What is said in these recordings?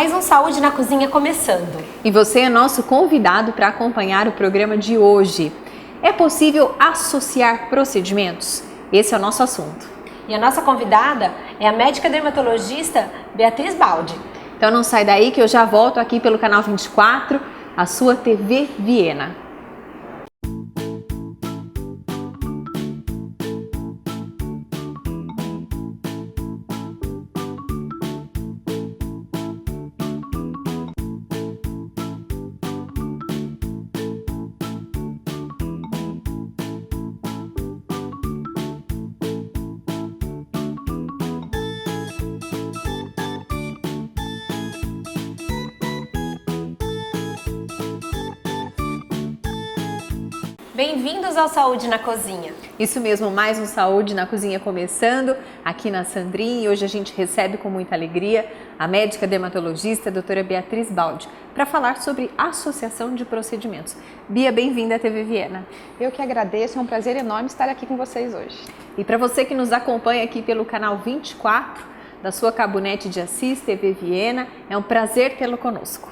Mais um Saúde na Cozinha começando. E você é nosso convidado para acompanhar o programa de hoje. É possível associar procedimentos? Esse é o nosso assunto. E a nossa convidada é a médica dermatologista Beatriz Baldi. Então não sai daí que eu já volto aqui pelo canal 24, a sua TV Viena. Bem-vindos ao Saúde na Cozinha. Isso mesmo, mais um Saúde na Cozinha começando aqui na Sandrinha. E hoje a gente recebe com muita alegria a médica dermatologista, a doutora Beatriz Baldi, para falar sobre associação de procedimentos. Bia, bem-vinda à TV Viena. Eu que agradeço, é um prazer enorme estar aqui com vocês hoje. E para você que nos acompanha aqui pelo canal 24 da sua Cabunete de Assis, TV Viena, é um prazer tê-lo conosco.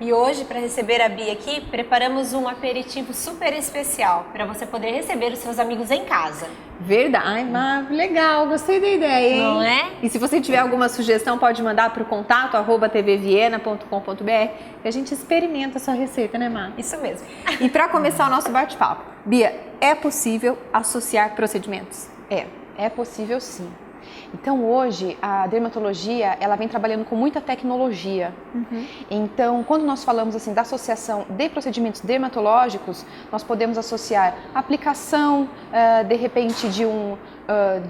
E hoje, para receber a Bia aqui, preparamos um aperitivo super especial para você poder receber os seus amigos em casa. Verdade, ai, mas legal, gostei da ideia, hein? Não é? E se você tiver alguma sugestão, pode mandar para o contato @tvviena.com.br e a gente experimenta a sua receita, né, Má? Isso mesmo. E para começar o nosso bate-papo, Bia, é possível associar procedimentos? É possível sim. Então hoje a dermatologia ela vem trabalhando com muita tecnologia. Então quando nós falamos assim da associação de procedimentos dermatológicos, nós podemos associar a aplicação de repente de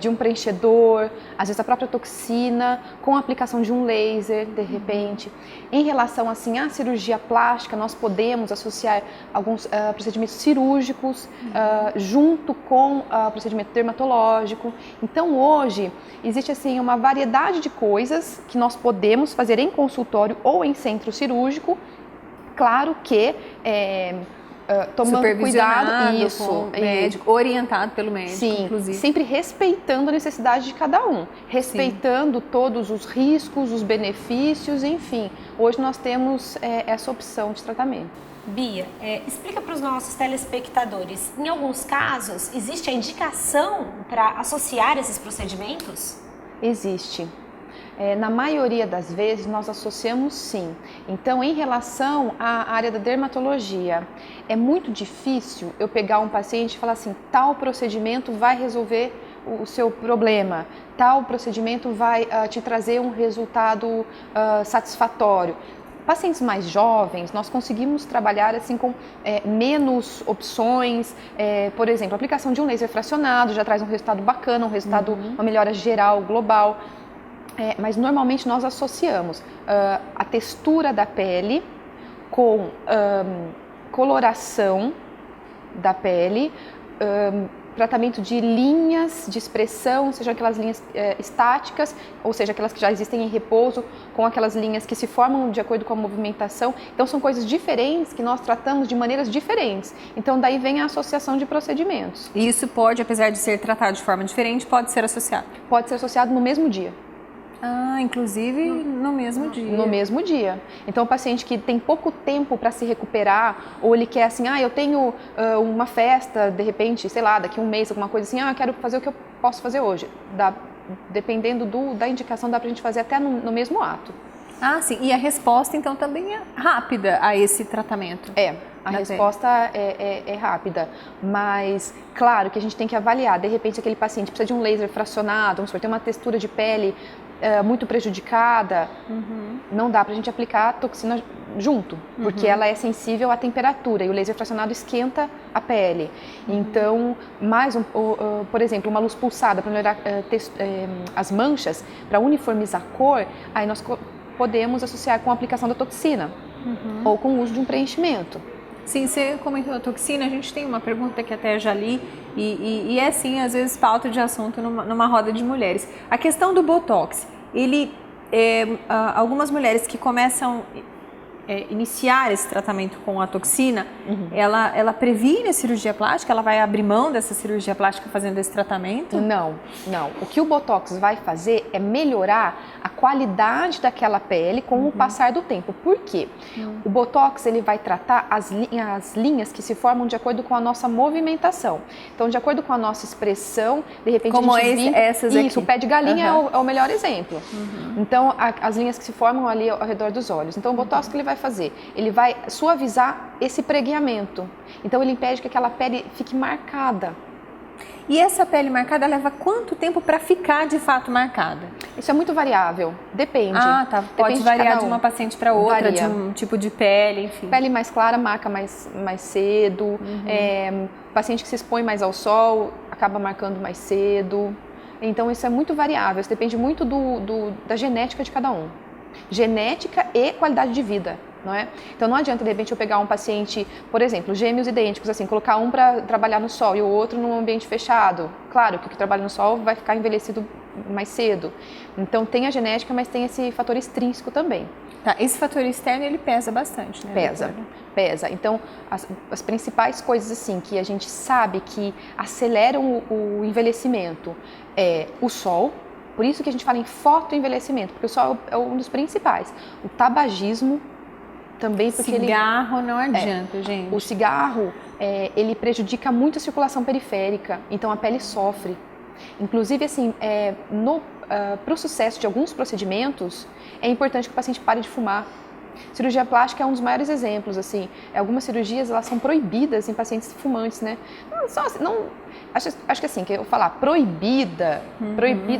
um preenchedor, às vezes a própria toxina, com a aplicação de um laser, de repente. Em relação assim à cirurgia plástica, nós podemos associar alguns procedimentos cirúrgicos junto com o procedimento dermatológico. Então hoje existe assim uma variedade de coisas que nós podemos fazer em consultório ou em centro cirúrgico, claro que tomando cuidado, isso, com o médico, orientado pelo médico, sim, inclusive. Sempre respeitando a necessidade de cada um, respeitando todos os riscos, os benefícios, enfim. Hoje nós temos essa opção de tratamento. Bia, explica para os nossos telespectadores, em alguns casos, existe a indicação para associar esses procedimentos? Existe. Na maioria das vezes nós associamos sim. Então, em relação à área da dermatologia, é muito difícil eu pegar um paciente e falar assim, tal procedimento vai resolver o seu problema, tal procedimento vai te trazer um resultado satisfatório. Pacientes mais jovens, nós conseguimos trabalhar assim com menos opções, por exemplo, a aplicação de um laser fracionado já traz um resultado bacana, um resultado, uma melhora geral, global. Mas normalmente nós associamos a textura da pele com coloração da pele, tratamento de linhas de expressão, sejam aquelas linhas estáticas, ou seja, aquelas que já existem em repouso, com aquelas linhas que se formam de acordo com a movimentação. Então são coisas diferentes que nós tratamos de maneiras diferentes. Então daí vem a associação de procedimentos. E isso pode, apesar de ser tratado de forma diferente, pode ser associado? Pode ser associado no mesmo dia. Inclusive no mesmo dia. No mesmo dia. Então, o paciente que tem pouco tempo para se recuperar, ou ele quer assim, eu tenho uma festa, de repente, sei lá, daqui a um mês, alguma coisa assim, eu quero fazer o que eu posso fazer hoje. Dependendo da indicação, dá pra gente fazer até no mesmo ato. Sim. E a resposta, então, também é rápida a esse tratamento? A resposta é rápida, mas claro que a gente tem que avaliar. De repente, aquele paciente precisa de um laser fracionado, vamos supor, tem uma textura de pele muito prejudicada, não dá pra gente aplicar a toxina junto, porque ela é sensível à temperatura e o laser fracionado esquenta a pele. Então, por exemplo, uma luz pulsada para melhorar as manchas, para uniformizar a cor, aí nós podemos associar com a aplicação da toxina ou com o uso de um preenchimento. Sim, você comentou a toxina, a gente tem uma pergunta que até já li e é sim, às vezes, pauta de assunto numa roda de mulheres. A questão do Botox, algumas mulheres que começam iniciar esse tratamento com a toxina, ela previne a cirurgia plástica? Ela vai abrir mão dessa cirurgia plástica fazendo esse tratamento? Não. O que o Botox vai fazer é melhorar a qualidade daquela pele com o passar do tempo. Por quê? O Botox ele vai tratar as linhas que se formam de acordo com a nossa movimentação. Então, de acordo com a nossa expressão, de repente como a gente essas aqui. Isso, o pé de galinha é o melhor exemplo. Então, as linhas que se formam ali ao redor dos olhos. Então, o Botox que ele vai fazer? Ele vai suavizar esse pregueamento. Então, ele impede que aquela pele fique marcada. E essa pele marcada leva quanto tempo para ficar de fato marcada? Isso é muito variável, depende. Tá. Pode variar de uma paciente para outra, Varia. de um tipo de pele, enfim. Pele mais clara marca mais cedo, paciente que se expõe mais ao sol acaba marcando mais cedo. Então isso é muito variável, isso depende muito da genética de cada um. Genética e qualidade de vida. Não é? Então não adianta de repente eu pegar um paciente, por exemplo, gêmeos idênticos, assim, colocar um para trabalhar no sol e o outro num ambiente fechado. Claro que o que trabalha no sol vai ficar envelhecido mais cedo. Então tem a genética, mas tem esse fator extrínseco também. Tá, esse fator externo ele pesa bastante, né? Pesa. Então as principais coisas assim que a gente sabe que aceleram o envelhecimento é o sol. Por isso que a gente fala em fotoenvelhecimento, porque o sol é um dos principais. O tabagismo também, porque cigarro não adianta, gente. O cigarro, ele prejudica muito a circulação periférica, então a pele sofre. Inclusive, assim, para o sucesso de alguns procedimentos, é importante que o paciente pare de fumar. Cirurgia plástica é um dos maiores exemplos, assim. Algumas cirurgias, elas são proibidas em pacientes fumantes, né? Acho que assim, que eu falar proibida,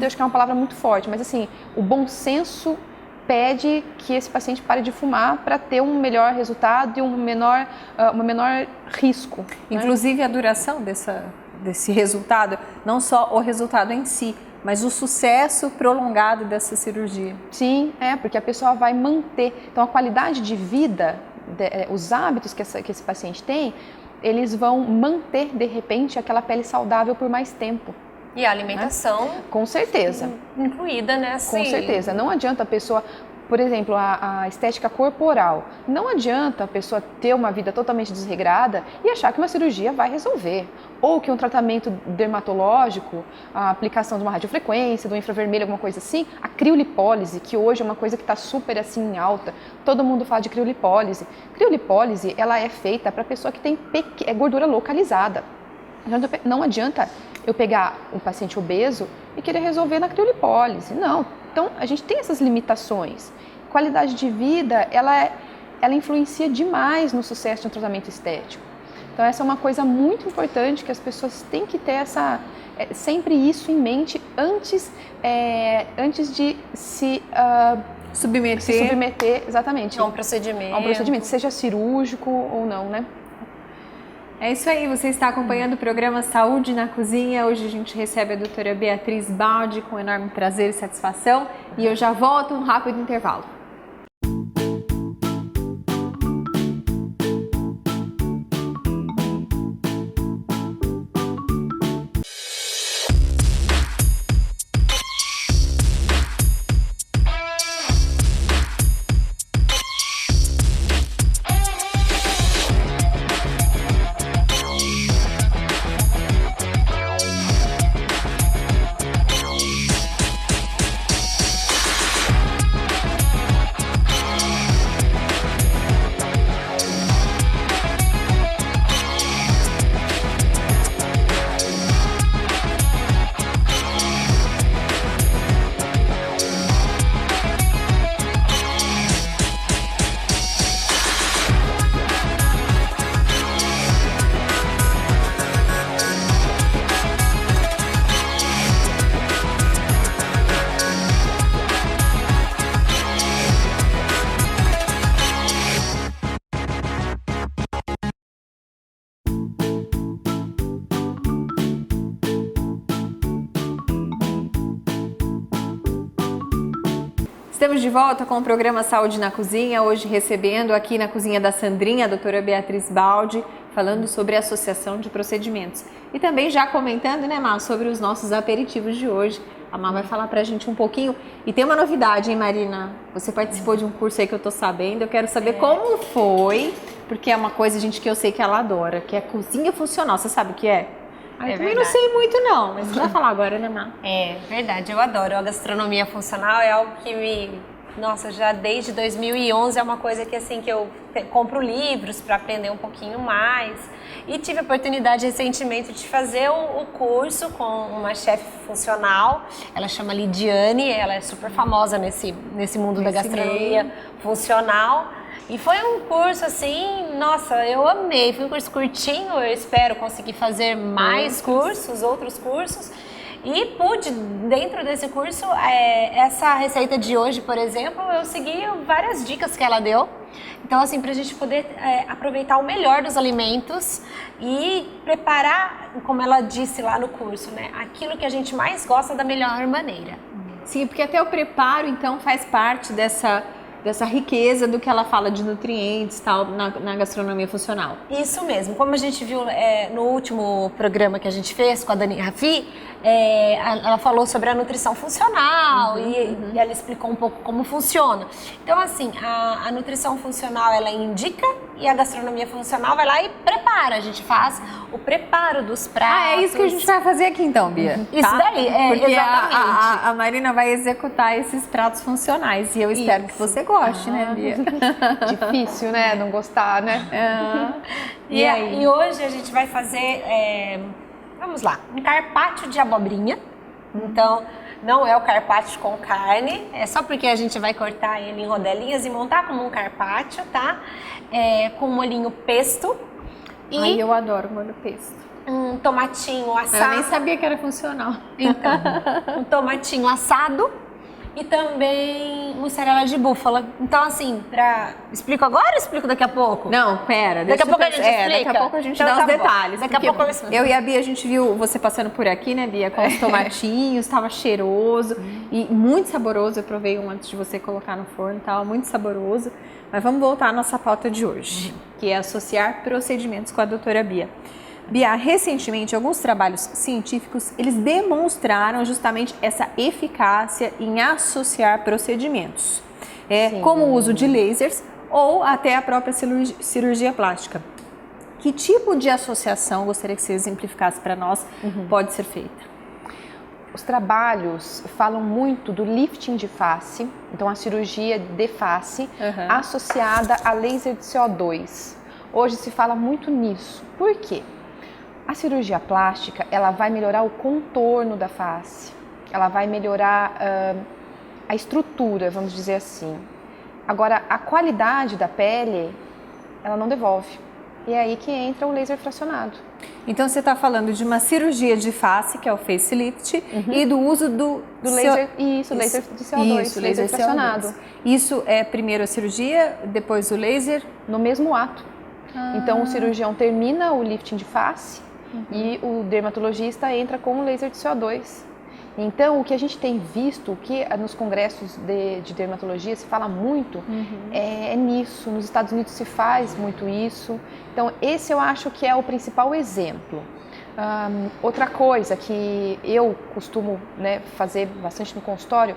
acho que é uma palavra muito forte, mas assim, o bom senso pede que esse paciente pare de fumar para ter um melhor resultado e um menor risco. Inclusive, né? A duração desse resultado, não só o resultado em si, mas o sucesso prolongado dessa cirurgia. Sim, porque a pessoa vai manter. Então, a qualidade de vida, os hábitos que esse paciente tem, eles vão manter, de repente, aquela pele saudável por mais tempo. E a alimentação, com certeza, incluída nessa. Com certeza. Não adianta a pessoa, por exemplo, a estética corporal. Não adianta a pessoa ter uma vida totalmente desregrada e achar que uma cirurgia vai resolver. Ou que um tratamento dermatológico, a aplicação de uma radiofrequência, do infravermelho, alguma coisa assim, a criolipólise, que hoje é uma coisa que está super assim em alta. Todo mundo fala de criolipólise. Criolipólise, ela é feita para pessoa que tem gordura localizada. Não adianta eu pegar um paciente obeso e querer resolver na criolipólise. Não. Então, a gente tem essas limitações. Qualidade de vida, ela influencia demais no sucesso de um tratamento estético. Então, essa é uma coisa muito importante que as pessoas têm que ter sempre isso em mente antes de se submeter exatamente a um procedimento, seja cirúrgico ou não, né? É isso aí, você está acompanhando o programa Saúde na Cozinha. Hoje a gente recebe a doutora Beatriz Baldi com enorme prazer e satisfação. E eu já volto, um rápido intervalo. Estamos de volta com o programa Saúde na Cozinha, hoje recebendo aqui na cozinha da Sandrinha, a doutora Beatriz Baldi, falando sobre a associação de procedimentos. E também já comentando, né, Mar, sobre os nossos aperitivos de hoje, A Má vai falar pra gente um pouquinho. E tem uma novidade, hein, Marina? Você participou de um curso aí que eu tô sabendo. Eu quero saber como foi, porque é uma coisa, gente, que eu sei que ela adora, que é cozinha funcional. Você sabe o que é? Eu também não sei muito não, mas você vai falar agora, né, Má? É verdade, eu adoro. A gastronomia funcional é algo que nossa, já desde 2011 é uma coisa que assim que eu compro livros para aprender um pouquinho mais. E tive a oportunidade recentemente de fazer o curso com uma chefe funcional. Ela chama Lidiane, ela é super famosa nesse mundo da gastronomia funcional. E foi um curso assim, nossa, eu amei. Foi um curso curtinho, eu espero conseguir fazer mais cursos, outros cursos. E pude, dentro desse curso, essa receita de hoje, por exemplo, eu segui várias dicas que ela deu. Então, assim, pra gente poder aproveitar o melhor dos alimentos e preparar, como ela disse lá no curso, né? Aquilo que a gente mais gosta da melhor maneira. Sim, porque até o preparo, então, faz parte dessa riqueza do que ela fala de nutrientes tal na gastronomia funcional. Isso mesmo. Como a gente viu no último programa que a gente fez com a Dani Rafi, ela falou sobre a nutrição funcional e ela explicou um pouco como funciona. Então, assim, a nutrição funcional, ela indica e a gastronomia funcional vai lá e prepara. A gente faz o preparo dos pratos. É isso que a gente vai fazer aqui então, Bia. Isso daí, porque exatamente. A Marina vai executar esses pratos funcionais e eu espero que você goste, né, Bia? Difícil, né? Não gostar, né? E hoje a gente vai fazer, vamos lá, um carpaccio de abobrinha. Então, não é o carpaccio com carne, é só porque a gente vai cortar ele em rodelinhas e montar como um carpaccio, tá? Com molhinho pesto. Ai, eu adoro molho pesto. Um tomatinho assado. Eu nem sabia que era funcional. Então, um tomatinho assado e também mussarela de búfala. Então, assim, explico agora ou explico daqui a pouco? Não, pera. Daqui a pouco a gente explica? Daqui a pouco a gente Então dá tá os bom. detalhes. Daqui a pouco eu explico. Eu e a Bia, a gente viu você passando por aqui, né, Bia? Com os tomatinhos, tava cheiroso e muito saboroso. Eu provei um antes de você colocar no forno, tava muito saboroso. Mas vamos voltar à nossa pauta de hoje, que é associar procedimentos com a doutora Bia. Bia, recentemente, alguns trabalhos científicos, eles demonstraram justamente essa eficácia em associar procedimentos, como o uso de lasers ou até a própria cirurgia plástica. Que tipo de associação, gostaria que você exemplificasse para nós, pode ser feita? Os trabalhos falam muito do lifting de face, então a cirurgia de face associada a laser de CO2. Hoje se fala muito nisso. Por quê? A cirurgia plástica, ela vai melhorar o contorno da face, ela vai melhorar a estrutura, vamos dizer assim. Agora, a qualidade da pele, ela não devolve. E é aí que entra o laser fracionado. Então você está falando de uma cirurgia de face, que é o facelift, e do uso do laser, laser de CO2, isso, laser fracionado. CO2. Isso é primeiro a cirurgia, depois o laser? No mesmo ato. Então o cirurgião termina o lifting de face e o dermatologista entra com o laser de CO2. Então, o que a gente tem visto, o que nos congressos de dermatologia se fala muito, é nisso. Nos Estados Unidos se faz muito isso. Então, esse eu acho que é o principal exemplo. Outra coisa que eu costumo fazer bastante no consultório,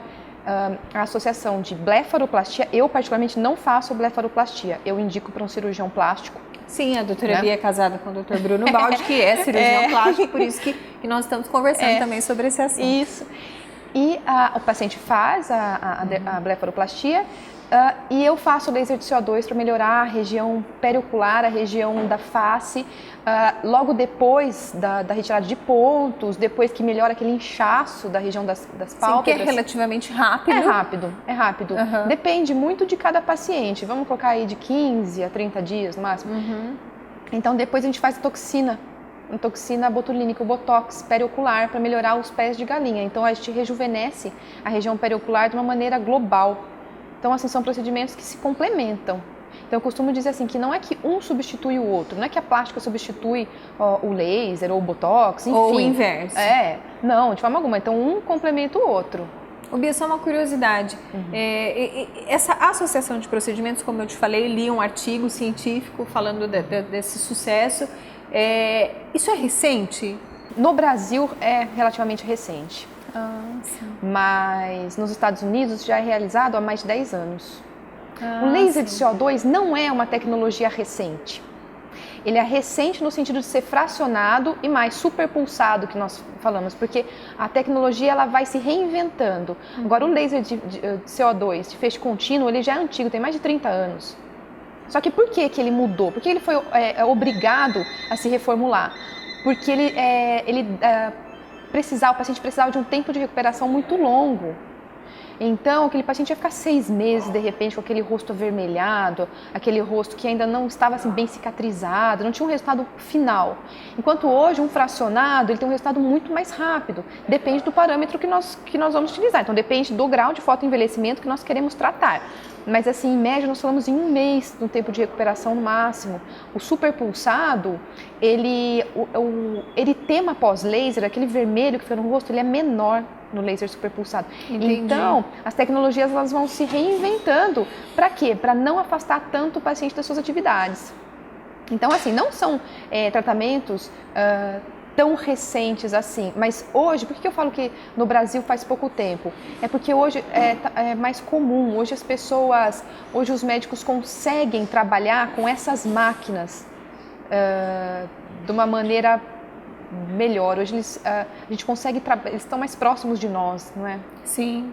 a associação de blefaroplastia. Eu, particularmente, não faço blefaroplastia. Eu indico para um cirurgião plástico. Sim, a doutora Bia é casada com o doutor Bruno Baldi, que é cirurgião plástico, por isso que nós estamos conversando também sobre esse assunto. Isso. E o paciente faz a blefaroplastia e eu faço laser de CO2 para melhorar a região periocular, a região da face, logo depois da retirada de pontos, depois que melhora aquele inchaço da região das pálpebras. Sim, que é relativamente rápido. É rápido. Depende muito de cada paciente. Vamos colocar aí de 15 a 30 dias no máximo. Então depois a gente faz a toxina botulínica, o botox periocular, para melhorar os pés de galinha. Então a gente rejuvenesce a região periocular de uma maneira global. Então, assim, são procedimentos que se complementam. Então, eu costumo dizer assim, que não é que um substitui o outro, não é que a plástica substitui o laser ou o botox, enfim. Ou o inverso. Não, de forma alguma. Então, um complementa o outro. Bia, só uma curiosidade. Essa associação de procedimentos, como eu te falei, li um artigo científico falando desse sucesso. Isso é recente? No Brasil, é relativamente recente. Mas nos Estados Unidos já é realizado há mais de 10 anos. O laser de CO2 não é uma tecnologia recente. Ele é recente no sentido de ser fracionado e mais superpulsado, que nós falamos, porque a tecnologia ela vai se reinventando. Agora, o laser de CO2 de feixe contínuo, ele já é antigo, tem mais de 30 anos. Só que por que ele mudou? Porque ele foi obrigado a se reformular. Porque o paciente precisava de um tempo de recuperação muito longo. Então, aquele paciente ia ficar 6 meses, de repente, com aquele rosto avermelhado, aquele rosto que ainda não estava assim, bem cicatrizado, não tinha um resultado final. Enquanto hoje, um fracionado, ele tem um resultado muito mais rápido. Depende do parâmetro que nós vamos utilizar. Então, depende do grau de fotoenvelhecimento que nós queremos tratar. Mas, assim, em média, nós falamos em 1 mês no tempo de recuperação no máximo. O superpulsado, ele tema pós-laser, aquele vermelho que foi no rosto, ele é menor no laser superpulsado. Entendi. Então, as tecnologias elas vão se reinventando. Para quê? Para não afastar tanto o paciente das suas atividades. Então, assim, não são tratamentos tão recentes assim. Mas hoje, por que eu falo que no Brasil faz pouco tempo? É porque hoje é mais comum. Hoje os médicos conseguem trabalhar com essas máquinas de uma maneira melhor. Hoje a gente consegue eles estão mais próximos de nós, não é? Sim.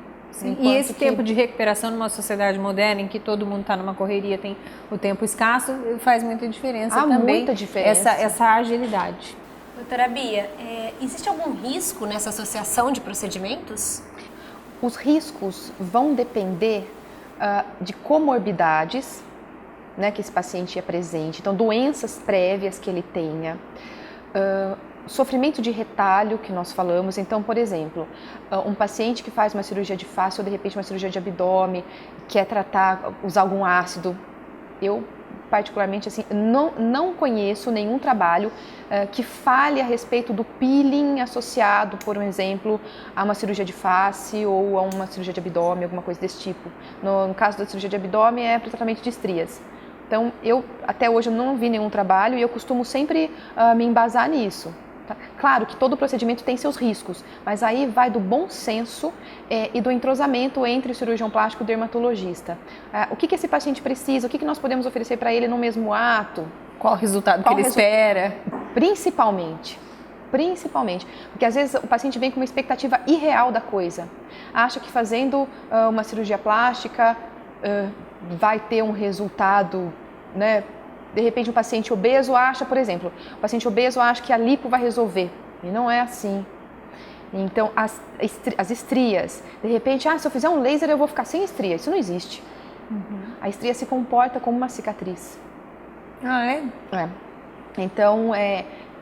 E esse tempo de recuperação numa sociedade moderna em que todo mundo está numa correria, tem o tempo escasso, faz muita diferença também. Muita diferença. Essa agilidade. Doutora Bia, existe algum risco nessa associação de procedimentos? Os riscos vão depender de comorbidades, né, que esse paciente apresente, então doenças prévias que ele tenha, sofrimento de retalho que nós falamos. Então, por exemplo, um paciente que faz uma cirurgia de face ou de repente uma cirurgia de abdômen, quer usar algum ácido, eu particularmente assim, não conheço nenhum trabalho que fale a respeito do peeling associado, por exemplo, a uma cirurgia de face ou a uma cirurgia de abdômen, alguma coisa desse tipo. No caso da cirurgia de abdômen é para o tratamento de estrias. Então, até hoje eu não vi nenhum trabalho e eu costumo sempre me embasar nisso. Claro que todo procedimento tem seus riscos, mas aí vai do bom senso e do entrosamento entre o cirurgião plástico e o dermatologista. O que esse paciente precisa, o que nós podemos oferecer para ele no mesmo ato? Qual o resultado que ele espera? Principalmente, porque às vezes o paciente vem com uma expectativa irreal da coisa. Acha que fazendo uma cirurgia plástica vai ter um resultado, né? De repente, um paciente obeso acha, por exemplo, que a lipo vai resolver. E não é assim. Então, as estrias. De repente, se eu fizer um laser, eu vou ficar sem estria. Isso não existe. A estria se comporta como uma cicatriz. Então,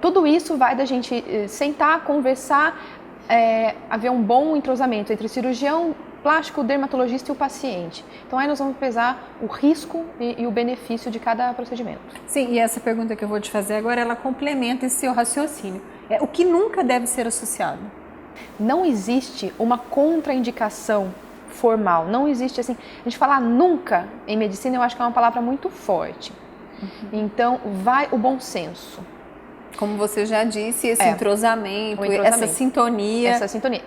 tudo isso vai da gente sentar, conversar, haver um bom entrosamento entre o cirurgião plástico, o dermatologista e o paciente. Então, aí nós vamos pesar o risco e o benefício de cada procedimento. Sim, e essa pergunta que eu vou te fazer agora, ela complementa esse seu raciocínio. O que nunca deve ser associado? Não existe uma contraindicação formal. Não existe assim. A gente falar nunca em medicina, eu acho que é uma palavra muito forte. Então, vai o bom senso. Como você já disse, esse entrosamento, essa sintonia.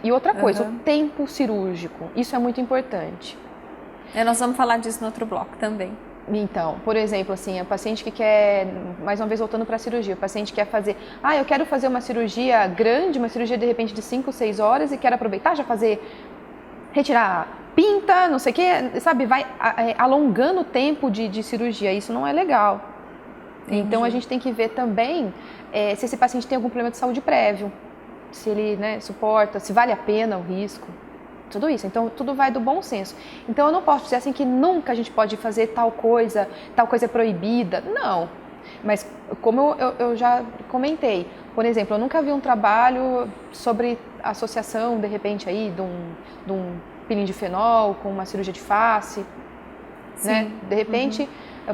E outra coisa, o tempo cirúrgico. Isso é muito importante. Nós vamos falar disso no outro bloco também. Então, por exemplo, assim, o paciente que quer, mais uma vez voltando para a cirurgia, o paciente quer fazer, eu quero fazer uma cirurgia grande, uma cirurgia de repente de 5, 6 horas e quero aproveitar, retirar pinta, não sei o quê, sabe, vai alongando o tempo de cirurgia, isso não é legal. Então, a gente tem que ver também se esse paciente tem algum problema de saúde prévio, se ele suporta, se vale a pena o risco, tudo isso. Então, tudo vai do bom senso. Então, eu não posso dizer assim que nunca a gente pode fazer tal coisa é proibida. Não. Mas, como eu já comentei, por exemplo, eu nunca vi um trabalho sobre associação, de repente, aí, de um peeling de fenol com uma cirurgia de face, né? De repente...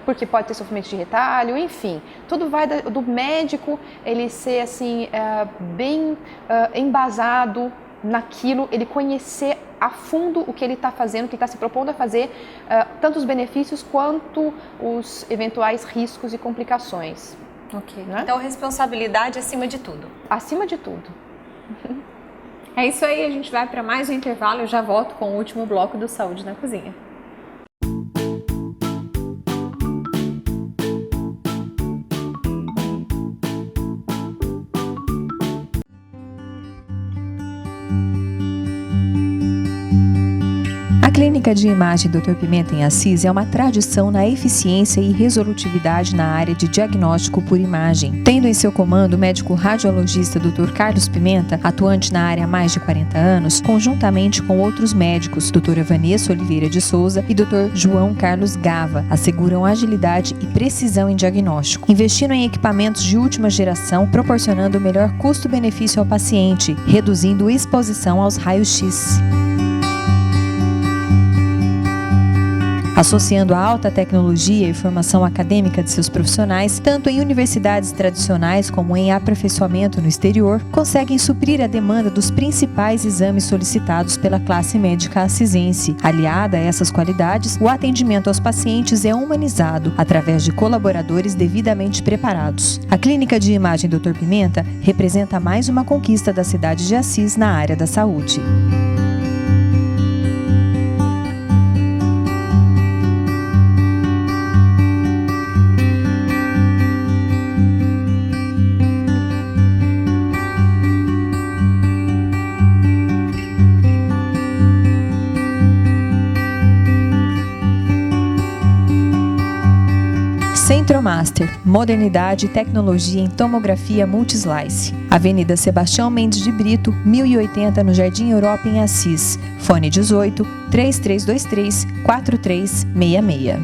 porque pode ter sofrimento de retalho, enfim, tudo vai do médico ele ser assim bem embasado naquilo, ele conhecer a fundo o que ele está fazendo, o que está se propondo a fazer, tanto os benefícios quanto os eventuais riscos e complicações. Ok. Né? Então, responsabilidade acima de tudo. Acima de tudo. É isso aí, a gente vai para mais um intervalo e eu já volto com o último bloco do Saúde na Cozinha. A Clínica de Imagem Dr. Pimenta em Assis é uma tradição na eficiência e resolutividade na área de diagnóstico por imagem. Tendo em seu comando o médico radiologista Dr. Carlos Pimenta, atuante na área há mais de 40 anos, conjuntamente com outros médicos, Dra. Vanessa Oliveira de Souza e Dr. João Carlos Gava, asseguram agilidade e precisão em diagnóstico, investindo em equipamentos de última geração, proporcionando o melhor custo-benefício ao paciente, reduzindo exposição aos raios-x. Associando a alta tecnologia e formação acadêmica de seus profissionais, tanto em universidades tradicionais como em aperfeiçoamento no exterior, conseguem suprir a demanda dos principais exames solicitados pela classe médica assisense. Aliada a essas qualidades, o atendimento aos pacientes é humanizado através de colaboradores devidamente preparados. A Clínica de Imagem Dr. Pimenta representa mais uma conquista da cidade de Assis na área da saúde. Centromaster, modernidade e tecnologia em tomografia multislice. Avenida Sebastião Mendes de Brito, 1080 no Jardim Europa em Assis. Fone 18 3323 4366.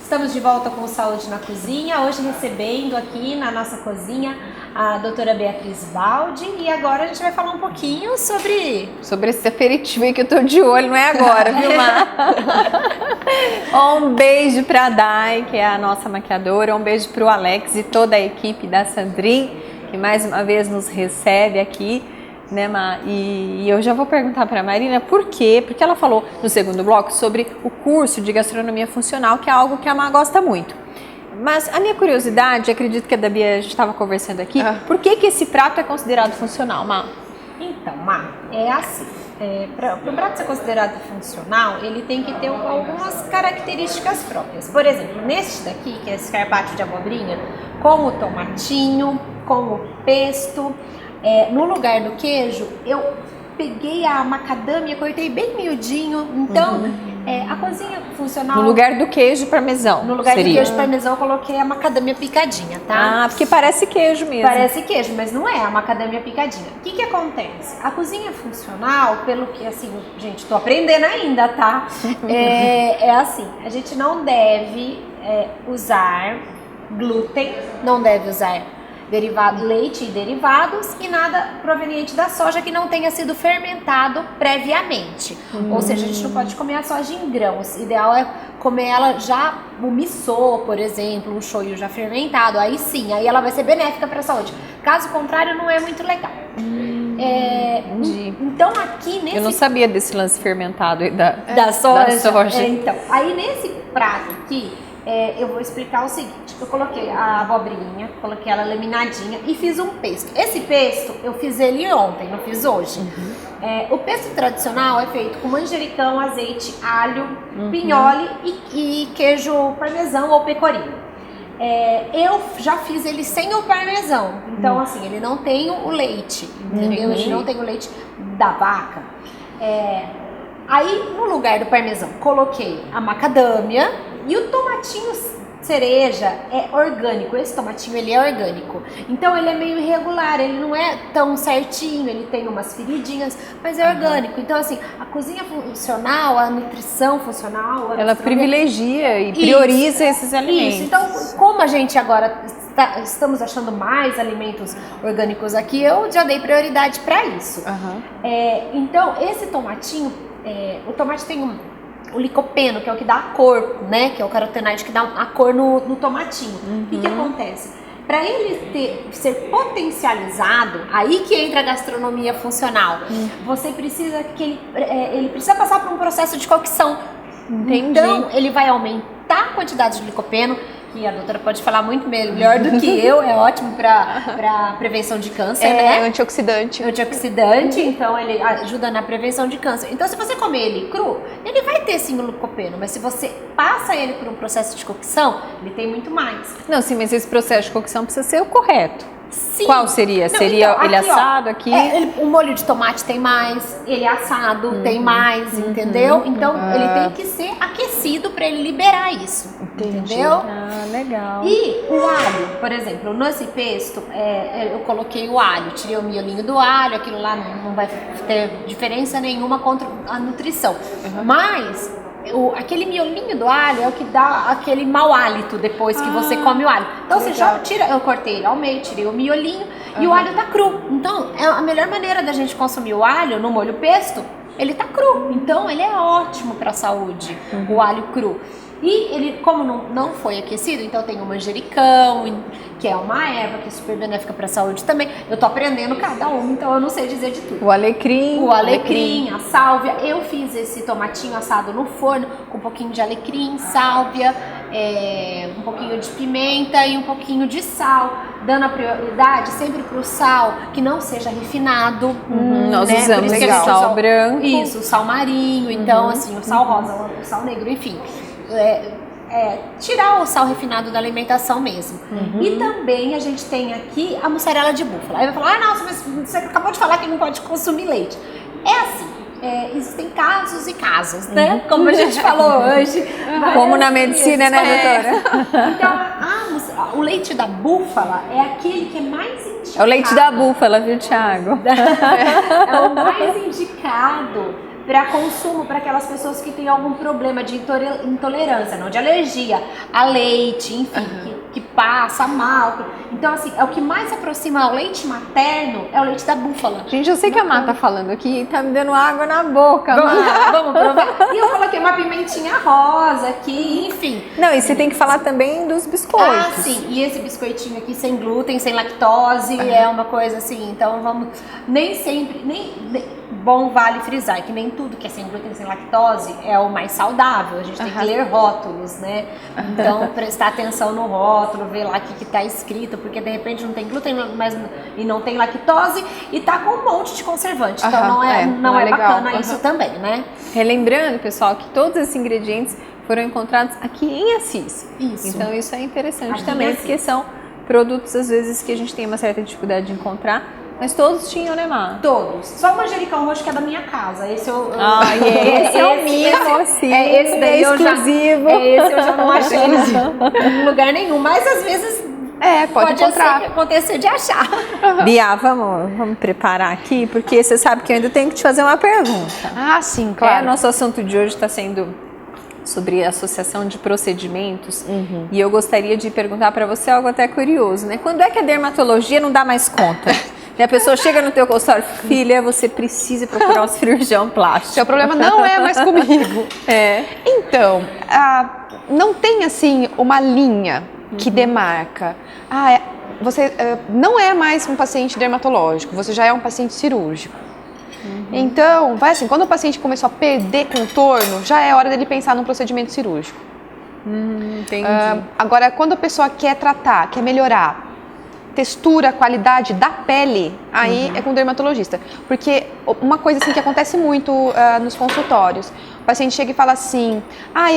Estamos de volta com o Saúde na Cozinha, hoje recebendo aqui na nossa cozinha a doutora Beatriz Baldi, e agora a gente vai falar um pouquinho sobre esse aperitivo aí que eu tô de olho, não é agora, viu, Má? Um beijo pra Dai, que é a nossa maquiadora, um beijo pro Alex e toda a equipe da Sandrin, que mais uma vez nos recebe aqui, né, Má? E eu já vou perguntar para a Marina por quê, porque ela falou no segundo bloco sobre o curso de gastronomia funcional, que é algo que a Má gosta muito. Mas a minha curiosidade, acredito que a da Bia, a gente estava conversando aqui, por que esse prato é considerado funcional, Má? Então, Má, é assim, para o prato ser considerado funcional, ele tem que ter algumas características próprias. Por exemplo, neste daqui, que é esse carpaccio de abobrinha, com o tomatinho, com o pesto, no lugar do queijo, eu peguei a macadâmia, cortei bem miudinho, então A cozinha funcional... No lugar do queijo parmesão. No lugar seria. do queijo parmesão, eu coloquei a macadâmia picadinha, tá? Ah, porque parece queijo mesmo. Parece queijo, mas não é a macadâmia picadinha. O que acontece? A cozinha funcional, pelo que, assim, gente, tô aprendendo ainda, tá? É assim, a gente não deve usar glúten, não deve usar leite e derivados e nada proveniente da soja que não tenha sido fermentado previamente. Ou seja, a gente não pode comer a soja em grãos. O ideal é comer ela já, o miso, por exemplo, um shoyu já fermentado. Aí sim, aí ela vai ser benéfica para a saúde. Caso contrário, não é muito legal. Entendi. Então aqui nesse... Eu não sabia desse lance fermentado aí da soja. Então, aí nesse prato aqui, eu vou explicar o seguinte. Eu coloquei a abobrinha, coloquei ela laminadinha e fiz um pesto. Esse pesto, eu fiz ele ontem, não fiz hoje. O pesto tradicional é feito com manjericão, azeite, alho, pinhole e queijo parmesão ou pecorino. Eu já fiz ele sem o parmesão. Então, assim, ele não tem o leite, entendeu? Ele não tem o leite da vaca. Aí, no lugar do parmesão, coloquei a macadâmia e o tomatinho cereja é orgânico. Esse tomatinho, ele é orgânico. Então, ele é meio irregular, ele não é tão certinho, ele tem umas feridinhas, mas é orgânico. Então, assim, a cozinha funcional, a nutrição funcional... Ela privilegia e prioriza esses alimentos. Isso, então, como a gente agora estamos achando mais alimentos orgânicos aqui, eu já dei prioridade para isso. Então, esse tomatinho, o tomate tem o licopeno, que é o que dá a cor, né? Que é o carotenoide que dá a cor no tomatinho. O que acontece? Para ele ser potencializado, aí que entra a gastronomia funcional. Você precisa que ele precisa passar por um processo de cocção. Entendi. Então, ele vai aumentar a quantidade de licopeno, que a doutora pode falar muito melhor do que eu, é ótimo para prevenção de câncer, né? Antioxidante. Antioxidante, então ele ajuda na prevenção de câncer. Então, se você comer ele cru, ele vai ter sim o licopeno, mas se você passa ele por um processo de cocção, ele tem muito mais. Não, sim, mas esse processo de cocção precisa ser o correto. Sim. Qual seria? Não, Seria então, ele aqui, assado aqui? O molho de tomate tem mais, ele assado tem mais, entendeu? Então, ele tem que ser aquecido para ele liberar isso, entendeu? Ah, legal. E o alho, por exemplo, nesse pesto, eu coloquei o alho, tirei o miolinho do alho, aquilo lá não vai ter diferença nenhuma contra a nutrição. Mas... aquele miolinho do alho é o que dá aquele mau hálito depois que você come o alho. Então você já tira, eu cortei ele ao meio, tirei o miolinho e o alho tá cru. Então é a melhor maneira da gente consumir o alho no molho pesto, ele tá cru. Então ele é ótimo para a saúde, o alho cru. E ele, como não foi aquecido, então tem o manjericão, que é uma erva que é super benéfica para a saúde também. Eu tô aprendendo cada uma, então eu não sei dizer de tudo. O alecrim. O alecrim, a sálvia. Eu fiz esse tomatinho assado no forno com um pouquinho de alecrim, sálvia, um pouquinho de pimenta e um pouquinho de sal, dando a prioridade sempre pro sal que não seja refinado. Nós né? usamos sal branco. Isso, o sal marinho, então assim, o sal rosa, o sal negro, enfim. Tirar o sal refinado da alimentação mesmo. E também a gente tem aqui a mussarela de búfala. Aí vai falar, nossa, mas você acabou de falar que não pode consumir leite. É assim, existem casos e casos, né? Como a gente falou hoje. Como na medicina, né, doutora? Então, o leite da búfala é aquele que é mais indicado. É o leite da búfala, viu, Thiago? É o mais indicado para consumo para aquelas pessoas que têm algum problema de intolerância, não de alergia a leite, enfim, que passa mal. Então, assim, é o que mais se aproxima ao leite materno, é o leite da búfala. Gente, eu sei que a Má tá falando aqui e tá me dando água na boca. Vamos provar? E eu coloquei uma pimentinha rosa aqui, enfim. Não, e você tem que falar também dos biscoitos. Ah, sim. E esse biscoitinho aqui sem glúten, sem lactose, é uma coisa assim. Então, vamos... Nem sempre... Bom, vale frisar que nem tudo que é sem glúten, sem lactose é o mais saudável. A gente tem que ler rótulos, né? Então, prestar atenção no rótulo, ver lá o que tá escrito, porque de repente não tem glúten e não tem lactose e tá com um monte de conservante. Então, não é bacana isso também, né? Relembrando, pessoal, que todos esses ingredientes foram encontrados aqui em Assis. Isso. Então, isso é interessante aqui também, porque são produtos, às vezes, que a gente tem uma certa dificuldade de encontrar, Mas todos tinham, né, Má? Todos. Só o manjericão roxo que é da minha casa. Esse Esse é o mínimo, assim. Esse daí é exclusivo. Esse eu já não achei em lugar nenhum. Mas às vezes pode encontrar. acontecer de achar. Bia, vamos preparar aqui, porque você sabe que eu ainda tenho que te fazer uma pergunta. Ah, sim, claro. Nosso assunto de hoje está sendo sobre associação de procedimentos. E eu gostaria de perguntar para você algo até curioso, né? Quando é que a dermatologia não dá mais conta? E a pessoa chega no teu consultório, filha, você precisa procurar um cirurgião plástico. Seu problema não é mais comigo. Então, não tem assim uma linha que demarca. Você não é mais um paciente dermatológico, você já é um paciente cirúrgico. Então, vai assim, quando o paciente começou a perder contorno, já é hora dele pensar num procedimento cirúrgico. Entendi. Agora, quando a pessoa quer tratar, quer melhorar textura, qualidade da pele, aí é com o dermatologista. Porque uma coisa assim que acontece muito nos consultórios, o paciente chega e fala assim,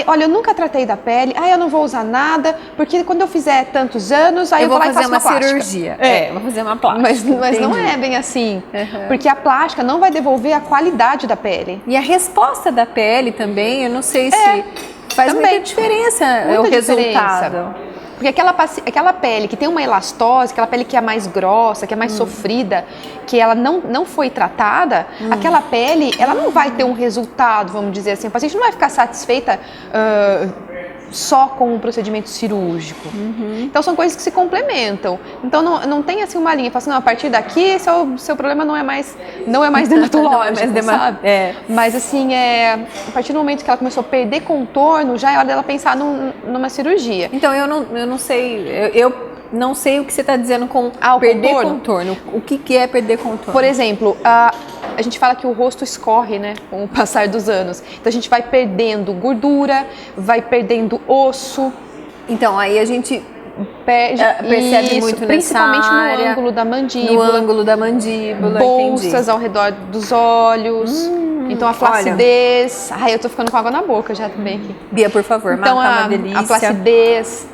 olha, eu nunca tratei da pele, eu não vou usar nada, porque quando eu fizer tantos anos, aí eu vou lá e faço uma cirurgia. Vou fazer uma plástica. Mas não é bem assim, porque a plástica não vai devolver a qualidade da pele. E a resposta da pele também, eu não sei se faz muita diferença o resultado. Porque aquela pele que tem uma elastose, aquela pele que é mais grossa, que é mais sofrida, que ela não foi tratada, aquela pele, ela não vai ter um resultado, vamos dizer assim. O paciente não vai ficar satisfeita só com o procedimento cirúrgico. Então, são coisas que se complementam. Então, não tem assim uma linha. Fala assim, não, a partir daqui, seu problema não é mais dermatológico, sabe? Mas, assim, a partir do momento que ela começou a perder contorno, já é hora dela pensar numa cirurgia. Então, eu não sei... Eu não sei o que você está dizendo com perder contorno. O que é perder contorno? Por exemplo, a gente fala que o rosto escorre, né, com o passar dos anos. Então a gente vai perdendo gordura, vai perdendo osso. Então aí a gente percebe muito principalmente nessa área, no ângulo da mandíbula. No ângulo da mandíbula, bolsas ao redor dos olhos. Então a flacidez. Eu tô ficando com água na boca já também aqui. Bia, por favor, então uma delícia. A flacidez,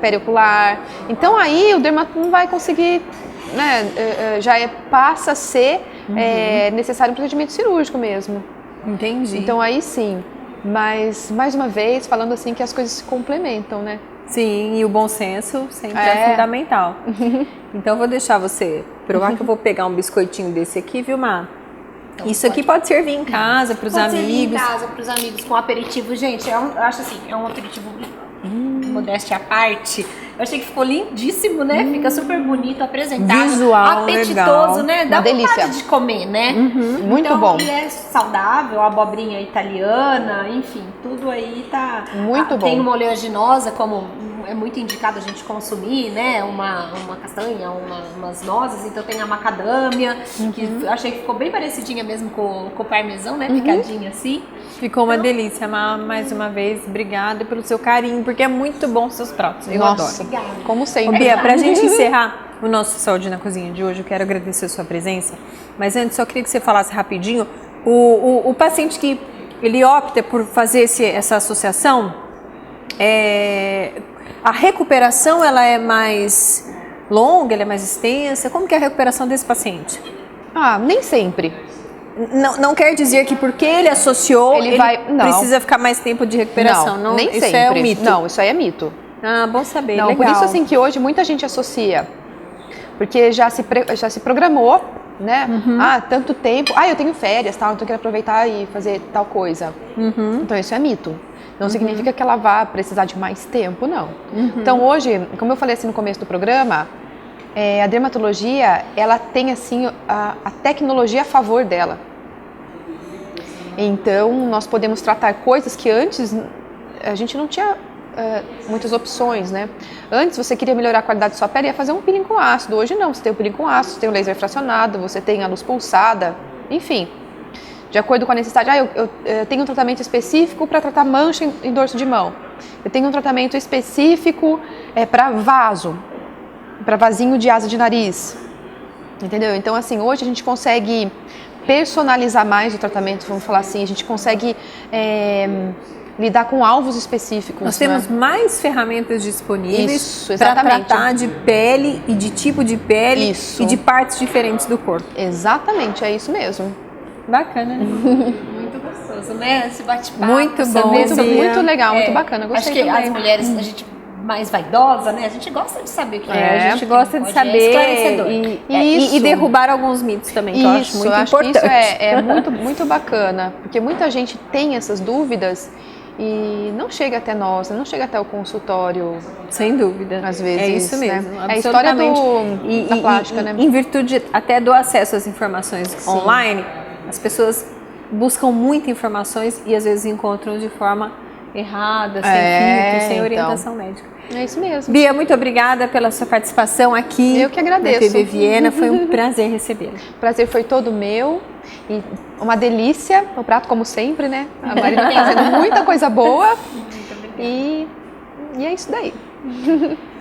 periocular. Então aí o dermato não vai conseguir, né? Passa a ser necessário um procedimento cirúrgico mesmo. Entendi. Então aí sim. Mas mais uma vez falando assim que as coisas se complementam, né? Sim, e o bom senso sempre é fundamental. Então eu vou deixar você provar que eu vou pegar um biscoitinho desse aqui, viu, Má? Então, isso aqui pode servir em casa para os amigos. Pode servir em casa para os amigos com aperitivo. Gente, eu acho assim, é um aperitivo modéstia à parte. Eu achei que ficou lindíssimo, né? Fica super bonito, apresentado. Visual, apetitoso, legal. né? Dá delícia. vontade de comer, né? Muito então, bom. E é saudável, a abobrinha italiana, enfim, tudo aí tá... Muito bom. Tem uma oleaginosa, como é muito indicado a gente consumir, né? Uma castanha, umas nozes, então tem a macadâmia, que achei que ficou bem parecidinha mesmo com o parmesão, né? Picadinha assim. Ficou uma delícia, Má. Mais uma vez, obrigada pelo seu carinho, porque é muito bom os seus pratos. Eu adoro. Obrigada. Como sempre. Bia, pra gente encerrar o nosso Saúde na Cozinha de hoje, eu quero agradecer a sua presença, mas antes só queria que você falasse rapidinho, o paciente que ele opta por fazer essa associação, a recuperação ela é mais longa, ela é mais extensa? Como que é a recuperação desse paciente? Nem sempre. Não quer dizer que porque ele associou, ele precisa ficar mais tempo de recuperação. Não, nem isso sempre. É um mito. Não, isso aí é mito. Bom saber, não, legal. Por isso assim que hoje muita gente associa, porque já se programou, né? Tanto tempo, eu tenho férias, tal, então eu quero aproveitar e fazer tal coisa. Então isso é mito. Não significa que ela vá precisar de mais tempo, não. Então hoje, como eu falei assim no começo do programa, a dermatologia, ela tem assim a tecnologia a favor dela. Então nós podemos tratar coisas que antes a gente não tinha muitas opções, né? Antes você queria melhorar a qualidade da sua pele, ia fazer um peeling com ácido. Hoje não, você tem o peeling com ácido, você tem o laser fracionado, você tem a luz pulsada, enfim. De acordo com a necessidade, eu tenho um tratamento específico para tratar mancha em dorso de mão. Eu tenho um tratamento específico para vasinho de asa de nariz. Entendeu? Então, assim, hoje a gente consegue personalizar mais o tratamento, vamos falar assim, a gente consegue lidar com alvos específicos. Nós temos mais ferramentas disponíveis Isso, para exatamente. tratar de pele e de tipo de pele Isso. e de partes diferentes do corpo. Exatamente, é isso mesmo. Bacana, né? Muito gostoso, né? Esse bate-papo. Muito bom, saber sobre- Muito legal, muito bacana, gostei Acho que também. as mulheres, a gente mais vaidosa, né? A gente gosta de saber o que A gente que gosta de pode, saber esclarecedor. e derrubar alguns mitos também, que eu acho muito acho importante. que isso é muito, muito bacana, porque muita gente tem essas dúvidas e não chega até nós, não chega até o consultório. Sem dúvida. Às vezes, é isso né? mesmo. É a história absolutamente. da plástica, né? Em virtude até do acesso às informações Sim. online, as pessoas buscam muitas informações e às vezes encontram de forma errada, sem filtro, sem orientação médica. É isso mesmo. Bia, muito obrigada pela sua participação aqui. Eu que agradeço. Na TV Viena, foi um prazer recebê-la. O prazer foi todo meu e uma delícia, o prato como sempre, né? A Marina fazendo muita coisa boa e é isso daí.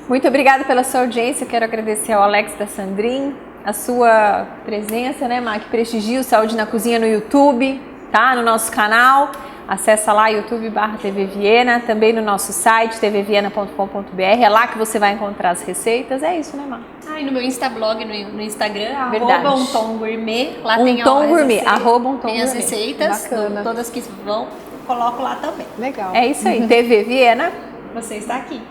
Muito obrigada pela sua audiência, quero agradecer ao Alex da Sandrin, a sua presença, né, Má, que prestigia o Saúde na Cozinha no YouTube, tá? No nosso canal. Acessa lá youtube.com/TV Viena, também no nosso site tvviena.com.br, é lá que você vai encontrar as receitas. É isso, né, Má? Ah, e no meu Instablog, no Instagram, Verdade. @um tom gourmet, lá Um tem tom as gourmet, receitas, @um tom tem as gourmet. receitas, Bacana. todas que vão, coloco lá também. Legal. É isso aí, TV Viena. Você está aqui.